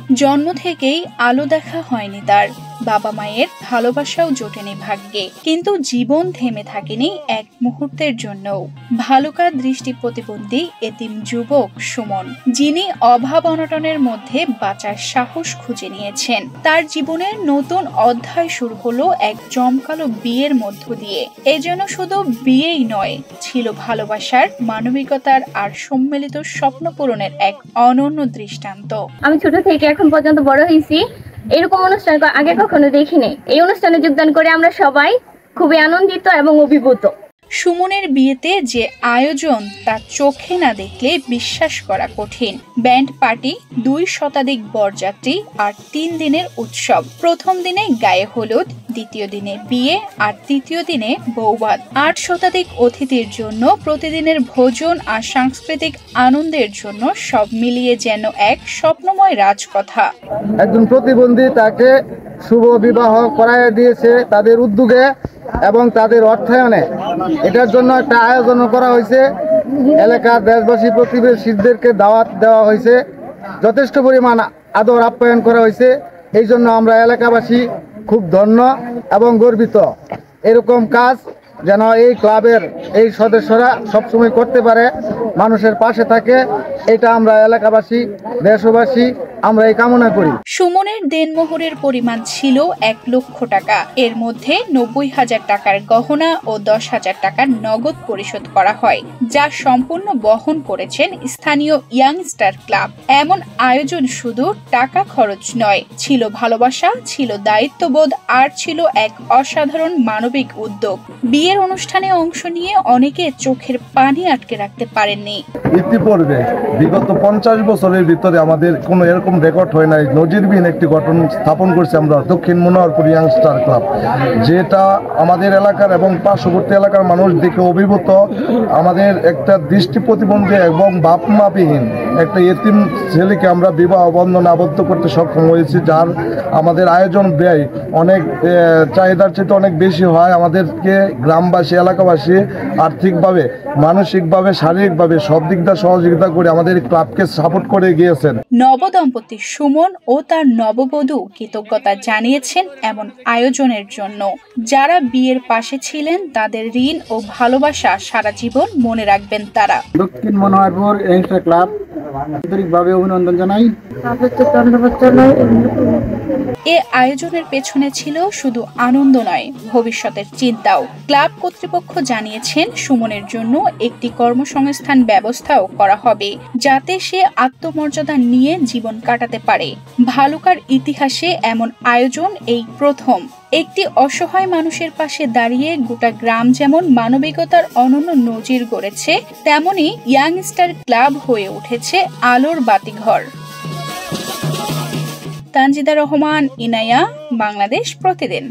জন্ম থেকেই আলো দেখা হয়নি তার, বাবা মায়ের ভালোবাসাও জোটেনি ভাগ্যে, কিন্তু জীবন থেমে থাকেনি এক মুহূর্তের জন্যও। ভালুকার দৃষ্টি প্রতিবন্ধী এতিম যুবক সুমন, যিনি অভাব অনটনের মধ্যে বাঁচার সাহস খুঁজে নিয়েছেন। তার জীবনের নতুন অধ্যায় শুরু হলো এক জমকালো বিয়ের মধ্য দিয়ে। এজন্য শুধু বিয়েই নয়, ছিল ভালোবাসার, মানবিকতার আর সম্মিলিত স্বপ্ন পূরণের এক অনন্য দৃষ্টান্ত। আমি ছোট থেকে এখন পর্যন্ত বড় হয়েছি, এরকম অনুষ্ঠান আগে কখনো দেখিনি। এই অনুষ্ঠানে যোগদান করে আমরা সবাই খুবই আনন্দিত এবং অভিভূত। সুমনের বিয়েতে যে আয়োজন তা চোখে না দেখলে বিশ্বাস করা কঠিন। ব্যান্ড পার্টি, 2 শতাধিক বরযাত্রী আর 3 দিনের উৎসব। প্রথম দিনে গায়ে হলুদ, দ্বিতীয় দিনে বিয়ে আর তৃতীয় দিনে বৌভাত। 8 শতাধিক অতিথির জন্য প্রতিদিনের ভোজন আর সাংস্কৃতিক আনন্দের জন্য সব মিলিয়ে যেন এক স্বপ্নময় রাজকথা। একজন প্রতিবন্ধী তাকে শুভ বিবাহ করাইয়া দিয়েছে তাদের উদ্যোগে এবং তাদের অর্থায়নে। এটার জন্য একটা আয়োজন করা হয়েছে। এলাকার দেশবাসী প্রতিবেশীদেরকে দাওয়াত দেওয়া হয়েছে, যথেষ্ট পরিমাণ আদর আপ্যায়ন করা হয়েছে। এই জন্য আমরা এলাকাবাসী খুব ধন্য এবং গর্বিত। এরকম কাজ যেন এই ক্লাবের এই সদস্যরা সবসময় করতে পারে, মানুষের পাশে থাকে, এটা আমরা এলাকাবাসী, দেশবাসী আমরা এই কামনা করি। সুমনের দেনমোহরের পরিমাণ ছিল 1 লক্ষ টাকা। এর মধ্যে 90,000 টাকার গহনা ও 10,000 টাকার নগদ পরিশোধ করা হয়, যা সম্পূর্ণ বহন করেছেন স্থানীয় ইয়াংস্টার ক্লাব। এমন আয়োজন শুধু টাকা খরচ নয়, ছিল ভালোবাসা, ছিল দায়িত্ববোধ আর ছিল এক অসাধারণ মানবিক উদ্যোগ। বিয়ের অনুষ্ঠানে অংশ নিয়ে অনেকে চোখের পানি আটকে রাখতে পারেননি। ইতিপূর্বে বিগত 50 বছরের ভিতরে আমাদের কোনো এরকম রেকর্ড হয় নাই। নজিরবিহীন একটি গঠন স্থাপন করছে আমরা দক্ষিণ মনোহরপুর ইয়াংস্টার ক্লাব, যেটা আমাদের এলাকার এবং পার্শ্ববর্তী এলাকার মানুষ দেখে অভিভূত। আমাদের একটা দৃষ্টি প্রতিবন্ধী এবং বাপ মাবিহীন একটা এতিম ছেলেকে আমরা বিবাহ বন্ধনে আবদ্ধ করতে সক্ষম হয়েছি, যার আমাদের আয়োজন ব্যয় অনেক চাহিদার চেয়ে অনেক বেশি হয়। আমাদেরকে গ্রামবাসী, এলাকাবাসী আর্থিকভাবে, মানসিকভাবে, শারীরিকভাবে সব দিক দিয়ে সহযোগিতা করে আমাদের ক্লাবকে সাপোর্ট করে গিয়েছেন। নবদম্পতি সুমন ও তার নববধূ কৃতজ্ঞতা জানিয়েছেন এমন আয়োজনের জন্য। যারা বিয়ের পাশে ছিলেন তাদের ঋণ ও ভালোবাসা সারা জীবন মনে রাখবেন তারা। দক্ষিণ মনোহরপুর ইয়াংস্টার ক্লাব আন্তরিকভাবে অভিনন্দন জানাই। এ আয়োজনের পেছনে ছিল শুধু আনন্দ নয়, ভবিষ্যতের চিন্তাও। ক্লাব কর্তৃপক্ষ জানিয়েছেন সুমনের জন্য একটি কর্মসংস্থান ব্যবস্থাও করা হবে, যাতে সে আত্মমর্যাদা নিয়ে জীবন কাটাতে পারে। ভালুকার ইতিহাসে এমন আয়োজন এই প্রথম। একটি অসহায় মানুষের পাশে দাঁড়িয়ে গোটা গ্রাম যেমন মানবিকতার অনন্য নজির গড়েছে, তেমনি ইয়াংস্টার ক্লাব হয়ে উঠেছে আলোর বাতিঘর। তানজিদা রহমান, ইনায়া, বাংলাদেশ প্রতিদিন।